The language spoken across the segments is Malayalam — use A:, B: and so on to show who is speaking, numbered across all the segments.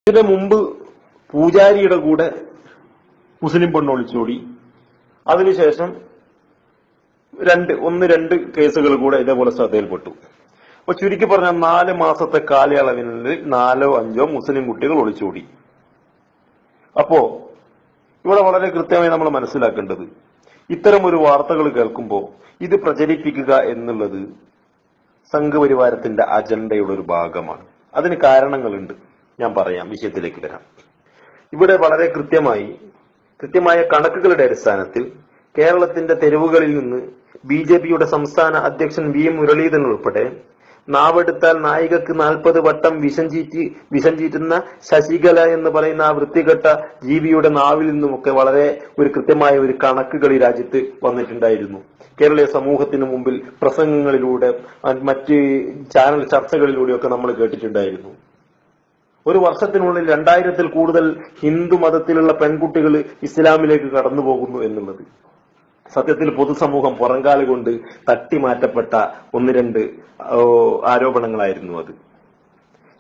A: ഇതിനു മുമ്പ് പൂജാരിയുടെ കൂടെ മുസ്ലിം പെണ്ണ് ഒളിച്ചോടി. അതിനുശേഷം രണ്ട് കേസുകൾ കൂടെ ഇതേപോലെ ശ്രദ്ധയിൽപ്പെട്ടു. അപ്പൊ ചുരുക്കി പറഞ്ഞാൽ 4 മാസത്തെ കാലയളവിനുള്ളിൽ 4-5 മുസ്ലിം കുട്ടികൾ ഒളിച്ചോടി. അപ്പോ ഇവിടെ വളരെ കൃത്യമായി നമ്മൾ മനസ്സിലാക്കേണ്ടത്, ഇത്തരം ഒരു വാർത്തകൾ കേൾക്കുമ്പോൾ ഇത് പ്രചരിപ്പിക്കുക എന്നുള്ളത് സംഘപരിവാരത്തിന്റെ അജണ്ടയുടെ ഒരു ഭാഗമാണ്. അതിന് കാരണങ്ങളുണ്ട്, ഞാൻ പറയാം, വിഷയത്തിലേക്ക് വരാം. ഇവിടെ വളരെ കൃത്യമായ കണക്കുകളുടെ അടിസ്ഥാനത്തിൽ കേരളത്തിന്റെ തെരുവുകളിൽ നിന്ന് ബിജെപിയുടെ സംസ്ഥാന അധ്യക്ഷൻ വി മുരളീധരൻ ഉൾപ്പെടെ നാവെടുത്താൽ നായികക്ക് 40 വട്ടം വിഷം ചീറ്റുന്ന ശശികല എന്ന് പറയുന്ന ആ വൃത്തികെട്ട ജീവിയുടെ നാവിൽ നിന്നുമൊക്കെ വളരെ കൃത്യമായ ഒരു കണക്കുകൾ ഈ രാജ്യത്ത് വന്നിട്ടുണ്ടായിരുന്നു. കേരളീയ സമൂഹത്തിന് മുമ്പിൽ പ്രസംഗങ്ങളിലൂടെ മറ്റ് ചാനൽ ചർച്ചകളിലൂടെയൊക്കെ നമ്മൾ കേട്ടിട്ടുണ്ടായിരുന്നു. ഒരു വർഷത്തിനുള്ളിൽ 2000-ൽ കൂടുതൽ ഹിന്ദു മതത്തിലുള്ള പെൺകുട്ടികൾ ഇസ്ലാമിലേക്ക് കടന്നു പോകുന്നു എന്നുള്ളത് സത്യത്തിൽ പൊതുസമൂഹം പുറങ്കാല് കൊണ്ട് തട്ടിമാറ്റപ്പെട്ട 1-2 ആരോപണങ്ങളായിരുന്നു അത്.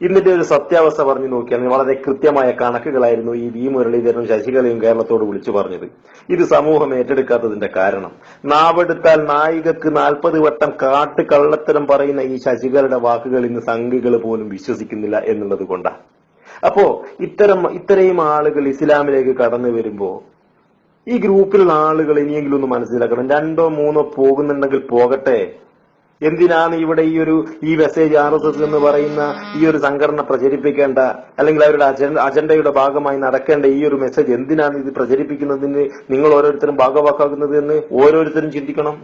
A: ഇതിന്റെ ഒരു സത്യാവസ്ഥ പറഞ്ഞു നോക്കിയാൽ വളരെ കൃത്യമായ കണക്കുകളായിരുന്നു ഈ വി മുരളീധരനും ശശികലയും കേരളത്തോട് വിളിച്ചു പറഞ്ഞത്. ഇത് സമൂഹം ഏറ്റെടുക്കാത്തതിന്റെ കാരണം, നാവെടുത്താൽ നായികക്ക് 40 വട്ടം കള്ളത്തരം പറയുന്ന ഈ ശശികലയുടെ വാക്കുകൾ ഇന്ന് സംഘികൾ പോലും വിശ്വസിക്കുന്നില്ല എന്നുള്ളത് കൊണ്ടാണ്. അപ്പോ ഇത്രയും ആളുകൾ ഇസ്ലാമിലേക്ക് കടന്നു വരുമ്പോ ഈ ഗ്രൂപ്പിലുള്ള ആളുകൾ ഇനിയെങ്കിലും ഒന്ന് മനസ്സിലാക്കണം. 2-3 പോകുന്നുണ്ടെങ്കിൽ പോകട്ടെ. എന്തിനാണ് ഇവിടെ ഈ മെസ്സേജ് RSS എന്ന് പറയുന്ന ഈ ഒരു സംഘടന പ്രചരിപ്പിക്കേണ്ട, അല്ലെങ്കിൽ അവരുടെ അജണ്ടയുടെ ഭാഗമായി നടക്കേണ്ട ഈ ഒരു മെസ്സേജ് എന്തിനാണ് ഇത് പ്രചരിപ്പിക്കുന്നതിന് നിങ്ങൾ ഓരോരുത്തരും ഭാഗവാക്കാകുന്നത് എന്ന് ഓരോരുത്തരും ചിന്തിക്കണം.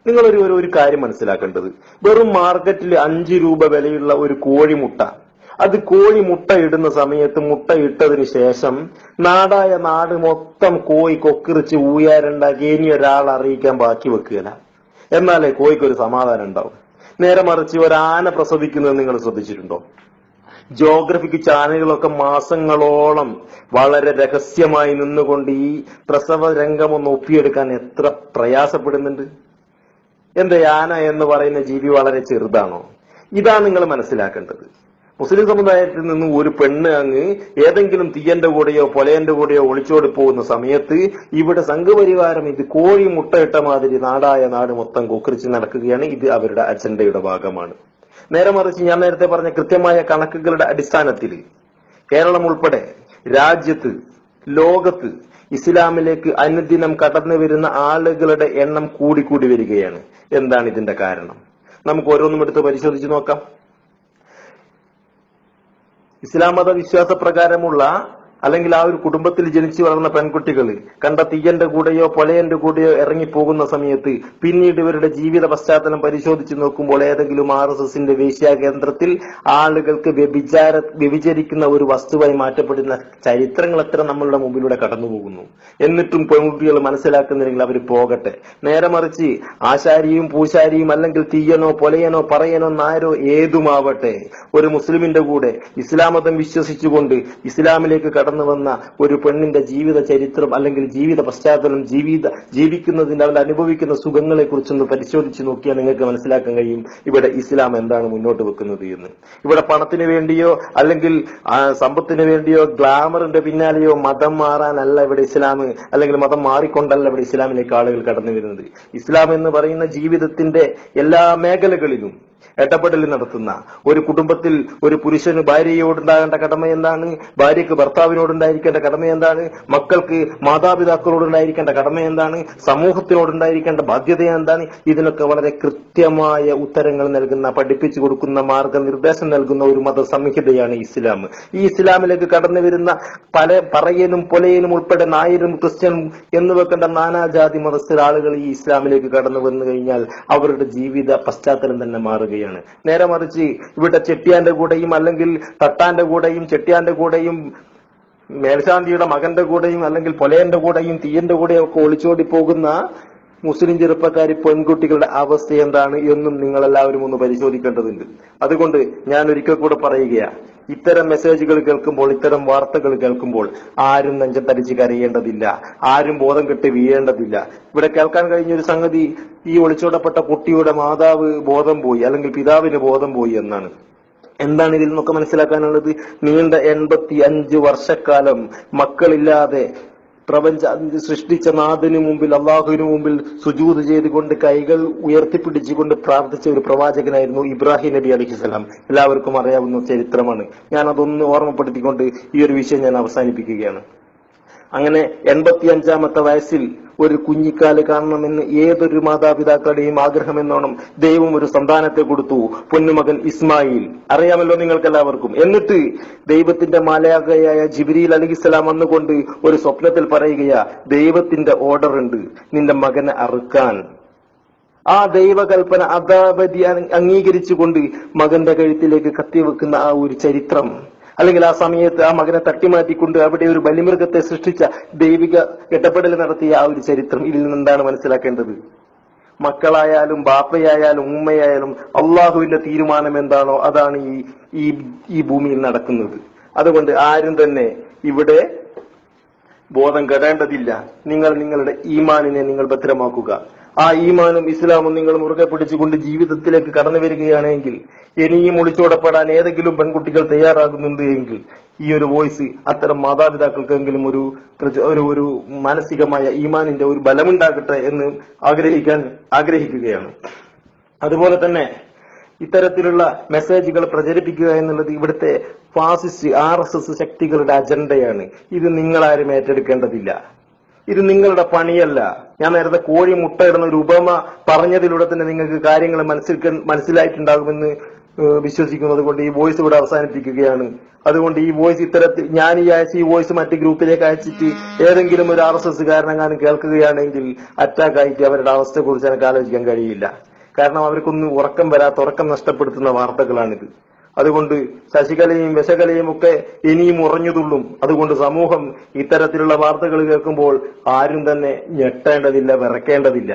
A: നിങ്ങൾ ഒരു കാര്യം മനസ്സിലാക്കേണ്ടത്, വെറും മാർക്കറ്റിൽ 5 രൂപ വിലയുള്ള ഒരു കോഴിമുട്ട, അത് കോഴി മുട്ട ഇടുന്ന സമയത്ത് മുട്ട ഇട്ടതിന് ശേഷം നാട് മൊത്തം കോഴി കൊക്കിറിച്ച് ഊയാരുണ്ടാക്കി ഇനി ഒരാൾ അറിയിക്കാൻ ബാക്കി വെക്കുകയില്ല. എന്നാലേ കോഴിക്കൊരു സമാധാനം ഉണ്ടാവും. നേരെ മറിച്ച് ഒരാന പ്രസവിക്കുന്നത് നിങ്ങൾ ശ്രദ്ധിച്ചിട്ടുണ്ടോ? ജോഗ്രഫിക് ചാനലുകളൊക്കെ മാസങ്ങളോളം വളരെ രഹസ്യമായി നിന്നുകൊണ്ട് ഈ പ്രസവ രംഗം ഒന്ന് ഒപ്പിയെടുക്കാൻ എത്ര പ്രയാസപ്പെടുന്നുണ്ട്. എന്താ, ആന എന്ന് പറയുന്ന ജീവി വളരെ ചെറുതാണോ? ഇതാണ് നിങ്ങൾ മനസ്സിലാക്കേണ്ടത്. മുസ്ലിം സമുദായത്തിൽ നിന്ന് ഒരു പെണ്ണ് അങ്ങ് ഏതെങ്കിലും തീയന്റെ കൂടെയോ പൊലയന്റെ കൂടെയോ ഒളിച്ചോടി പോകുന്ന സമയത്ത് ഇവിടെ സംഘപരിവാരം ഇത് കോഴി മുട്ടയിട്ട മാതിരി നാട് മൊത്തം കൊക്കറിച്ച് നടക്കുകയാണ്. ഇത് അവരുടെ അജണ്ടയുടെ ഭാഗമാണ്. നേരെ മറിച്ച് ഞാൻ നേരത്തെ പറഞ്ഞ കൃത്യമായ കണക്കുകളുടെ അടിസ്ഥാനത്തിൽ കേരളം ഉൾപ്പെടെ രാജ്യത്ത്, ലോകത്ത് ഇസ്ലാമിലേക്ക് അനുദിനം കടന്നു വരുന്ന ആളുകളുടെ എണ്ണം കൂടിക്കൂടി വരികയാണ്. എന്താണ് ഇതിന്റെ കാരണം? നമുക്ക് ഓരോന്നും എടുത്ത് പരിശോധിച്ച് നോക്കാം. ഇസ്ലാം മത വിശ്വാസ പ്രകാരമുള്ള അല്ലെങ്കിൽ ആ ഒരു കുടുംബത്തിൽ ജനിച്ചു വളർന്ന പെൺകുട്ടികൾ കണ്ട തീയന്റെ കൂടെയോ പൊലയന്റെ കൂടെയോ ഇറങ്ങിപ്പോകുന്ന സമയത്ത് പിന്നീട് ഇവരുടെ ജീവിത പശ്ചാത്തലം പരിശോധിച്ച് നോക്കുമ്പോൾ ഏതെങ്കിലും RSSന്റെ വേശ്യാ കേന്ദ്രത്തിൽ ആളുകൾക്ക് വ്യഭിചരിക്കുന്ന ഒരു വസ്തുവായി മാറ്റപ്പെടുന്ന ചരിത്രങ്ങൾ എത്ര നമ്മളുടെ മുമ്പിലൂടെ കടന്നുപോകുന്നു. എന്നിട്ടും പെൺകുട്ടികൾ മനസ്സിലാക്കുന്നില്ലെങ്കിൽ അവർ പോകട്ടെ. നേരെ മറിച്ച് ആശാരിയും പൂശാരിയും അല്ലെങ്കിൽ തീയനോ പൊലയനോ പറയനോ നായരോ ഏതുമാവട്ടെ, ഒരു മുസ്ലിമിന്റെ കൂടെ ഇസ്ലാം മതം വിശ്വസിച്ചുകൊണ്ട് ഇസ്ലാമിലേക്ക് കടന്നു വന്ന ഒരു പെണ്ണിന്റെ ജീവിത ചരിത്രം അല്ലെങ്കിൽ ജീവിത പശ്ചാത്തലം, ജീവിക്കുന്നതിന് അവർ അനുഭവിക്കുന്ന സുഖങ്ങളെ കുറിച്ചൊന്ന് പരിശോധിച്ച് നോക്കിയാൽ നിങ്ങൾക്ക് മനസ്സിലാക്കാൻ കഴിയും ഇവിടെ ഇസ്ലാം എന്താണ് മുന്നോട്ട് വെക്കുന്നത് എന്ന്. ഇവിടെ പണത്തിന് വേണ്ടിയോ അല്ലെങ്കിൽ സമ്പത്തിന് വേണ്ടിയോ ഗ്ലാമറിന്റെ പിന്നാലെയോ മതം മാറാനല്ല ഇവിടെ ഇസ്ലാം, അല്ലെങ്കിൽ മതം മാറിക്കൊണ്ടല്ല ഇവിടെ ഇസ്ലാമിലേക്ക് ആളുകൾ കടന്നു വരുന്നത്. ഇസ്ലാം എന്ന് പറയുന്ന ജീവിതത്തിന്റെ എല്ലാ മേഖലകളിലും ഇടപെടൽ നടത്തുന്ന ഒരു കുടുംബത്തിൽ ഒരു പുരുഷന് ഭാര്യയോടുണ്ടാകേണ്ട കടമ എന്താണ്, ഭാര്യയ്ക്ക് ഭർത്താവിനോടുണ്ടായിരിക്കേണ്ട കടമ എന്താണ്, മക്കൾക്ക് മാതാപിതാക്കളോടുണ്ടായിരിക്കേണ്ട കടമ എന്താണ്, സമൂഹത്തിനോടുണ്ടായിരിക്കേണ്ട ബാധ്യത എന്താണ്, ഇതിനൊക്കെ വളരെ കൃത്യമായ ഉത്തരങ്ങൾ നൽകുന്ന, പഠിപ്പിച്ചു കൊടുക്കുന്ന, മാർഗനിർദ്ദേശം നൽകുന്ന ഒരു മതസംഹിതയാണ് ഇസ്ലാം. ഈ ഇസ്ലാമിലേക്ക് കടന്നു വരുന്ന പറയനും പൊലയനും ഉൾപ്പെടെ നായരും ക്രിസ്ത്യനും എന്ന് വെക്കേണ്ട നാനാജാതി മതസ്ഥ ആളുകൾ ഈ ഇസ്ലാമിലേക്ക് കടന്നു വന്നു കഴിഞ്ഞാൽ അവരുടെ ജീവിത പശ്ചാത്തലം തന്നെ മാറുകയാണ്. നേരെ മറിച്ച് ഇവിടെ ചെട്ടിയാന്റെ കൂടെയും അല്ലെങ്കിൽ തട്ടാന്റെ കൂടെയും ചെട്ടിയാന്റെ കൂടെയും മേൽശാന്തിയുടെ മകന്റെ കൂടെയും അല്ലെങ്കിൽ പൊലയന്റെ കൂടെയും തീയന്റെ കൂടെയും ഒക്കെ ഒളിച്ചോടി പോകുന്ന മുസ്ലിം ചെറുപ്പക്കാരി പെൺകുട്ടികളുടെ അവസ്ഥ എന്താണ് എന്നും നിങ്ങൾ എല്ലാവരും ഒന്ന് പരിശോധിക്കേണ്ടതുണ്ട്. അതുകൊണ്ട് ഞാൻ ഒരിക്കൽ കൂടെ പറയുകയാണ്, ഇത്തരം മെസ്സേജുകൾ കേൾക്കുമ്പോൾ, ഇത്തരം വാർത്തകൾ കേൾക്കുമ്പോൾ ആരും നെഞ്ചത്തടിച്ച് കരയേണ്ടതില്ല, ആരും ബോധം കെട്ട് വീഴേണ്ടതില്ല. ഇവിടെ കേൾക്കാൻ കഴിഞ്ഞ ഒരു സംഗതി, ഈ ഒളിച്ചോടപ്പെട്ട കുട്ടിയുടെ മാതാവ് ബോധം പോയി അല്ലെങ്കിൽ പിതാവിന് ബോധം പോയി എന്നാണ്. എന്താണ് ഇതിൽ നിന്നൊക്കെ മനസ്സിലാക്കാനുള്ളത്? നീണ്ട 85 വർഷക്കാലം മക്കളില്ലാതെ സൃഷ്ടിച്ച നാഥനു മുമ്പിൽ, അള്ളാഹുവിനു മുമ്പിൽ സുജൂദ് ചെയ്തുകൊണ്ട് കൈകൾ ഉയർത്തിപ്പിടിച്ചുകൊണ്ട് പ്രാർത്ഥിച്ച ഒരു പ്രവാചകനായിരുന്നു ഇബ്രാഹിം നബി അലൈഹിസ്സലാം. എല്ലാവർക്കും അറിയാവുന്ന ചരിത്രമാണ്. ഞാൻ അതൊന്ന് ഓർമ്മപ്പെടുത്തിക്കൊണ്ട് ഈ ഒരു വിഷയം ഞാൻ അവസാനിപ്പിക്കുകയാണ്. അങ്ങനെ 85-ാമത്തെ വയസ്സിൽ ഒരു കുഞ്ഞിക്കാല് കാണണമെന്ന് ഏതൊരു മാതാപിതാക്കളുടെയും ആഗ്രഹമെന്നോണം ദൈവം ഒരു സന്താനത്തെ കൊടുത്തു, പൊന്നുമകൻ ഇസ്മായിൽ. അറിയാമല്ലോ നിങ്ങൾക്കെല്ലാവർക്കും. എന്നിട്ട് ദൈവത്തിന്റെ മാലാഖയായ ജിബ്രീൽ അലൈഹിസ്സലാം വന്നുകൊണ്ട് ഒരു സ്വപ്നത്തിൽ പറയുകയാ, ദൈവത്തിന്റെ ഓർഡർ ഉണ്ട് നിന്റെ മകനെ അറുക്കാൻ. ആ ദൈവകൽപ്പന അതാപതി അംഗീകരിച്ചുകൊണ്ട് മകന്റെ കഴുത്തിലേക്ക് കത്തിവെക്കുന്ന ആ ഒരു ചരിത്രം, അല്ലെങ്കിൽ ആ സമയത്ത് ആ മകനെ തട്ടിമാറ്റിക്കൊണ്ട് അവിടെ ഒരു ബലിമൃഗത്തെ സൃഷ്ടിച്ച ദൈവിക ഇടപെടൽ നടത്തിയ ആ ഒരു ചരിത്രം, ഇതിൽ നിന്നെന്താണ് മനസ്സിലാക്കേണ്ടത്? മക്കളായാലും ബാപ്പയായാലും ഉമ്മയായാലും അള്ളാഹുവിന്റെ തീരുമാനം എന്താണോ അതാണ് ഈ ഭൂമിയിൽ നടക്കുന്നത്. അതുകൊണ്ട് ആരും തന്നെ ഇവിടെ ബോധം കെടേണ്ടതില്ല. നിങ്ങൾ നിങ്ങളുടെ ഈമാനിനെ നിങ്ങൾ ഭദ്രമാക്കുക. ആ ഈമാനും ഇസ്ലാമും നിങ്ങൾ മുറുകെ പിടിച്ചുകൊണ്ട് ജീവിതത്തിലേക്ക് കടന്നു വരികയാണെങ്കിൽ, ഇനിയും ഒളിച്ചോടപ്പെടാൻ ഏതെങ്കിലും പെൺകുട്ടികൾ തയ്യാറാകുന്നുണ്ട് എങ്കിൽ ഈ ഒരു വോയിസ് അത്തരം മാതാപിതാക്കൾക്കെങ്കിലും ഒരു മാനസികമായ ഈമാനിന്റെ ഒരു ബലമുണ്ടാകട്ടെ എന്ന് ആഗ്രഹിക്കുകയാണ്. അതുപോലെ തന്നെ ഇത്തരത്തിലുള്ള മെസ്സേജുകൾ പ്രചരിപ്പിക്കുക എന്നുള്ളത് ഇവിടുത്തെ ഫാസിസ്റ്റ് RSS ശക്തികളുടെ അജണ്ടയാണ്. ഇത് നിങ്ങളാരും ഏറ്റെടുക്കേണ്ടതില്ല. ഇത് നിങ്ങളുടെ പണിയല്ല. ഞാൻ നേരത്തെ കോഴി മുട്ടയിടുന്ന ഒരു ഉപമ പറഞ്ഞതിലൂടെ തന്നെ നിങ്ങൾക്ക് കാര്യങ്ങൾ മനസ്സിലായിട്ടുണ്ടാകുമെന്ന് വിശ്വസിക്കുന്നത് കൊണ്ട് ഈ വോയിസ് ഇവിടെ അവസാനിപ്പിക്കുകയാണ്. അതുകൊണ്ട് ഈ വോയിസ് ഇത്തരത്തിൽ ഞാൻ ഈ അയച്ച ഈ വോയിസ് മറ്റ് ഗ്രൂപ്പിലേക്ക് അയച്ചിട്ട് ഏതെങ്കിലും ഒരു RSS കാരനെങ്ങാനും കേൾക്കുകയാണെങ്കിൽ അറ്റാക്ക് ആയിട്ട് അവരുടെ അവസ്ഥയെ കുറിച്ച് എനിക്ക് ആലോചിക്കാൻ കഴിയില്ല. കാരണം അവർക്കൊന്നും ഉറക്കം വരാത്ത, ഉറക്കം നഷ്ടപ്പെടുത്തുന്ന വാർത്തകളാണിത്. അതുകൊണ്ട് ശശികലയും വിശകലയും ഒക്കെ ഇനിയും ഉറഞ്ഞുതുള്ളും. അതുകൊണ്ട് സമൂഹം ഇത്തരത്തിലുള്ള വാർത്തകൾ കേൾക്കുമ്പോൾ ആരും തന്നെ ഞെട്ടേണ്ടതില്ല, വിറക്കേണ്ടതില്ല.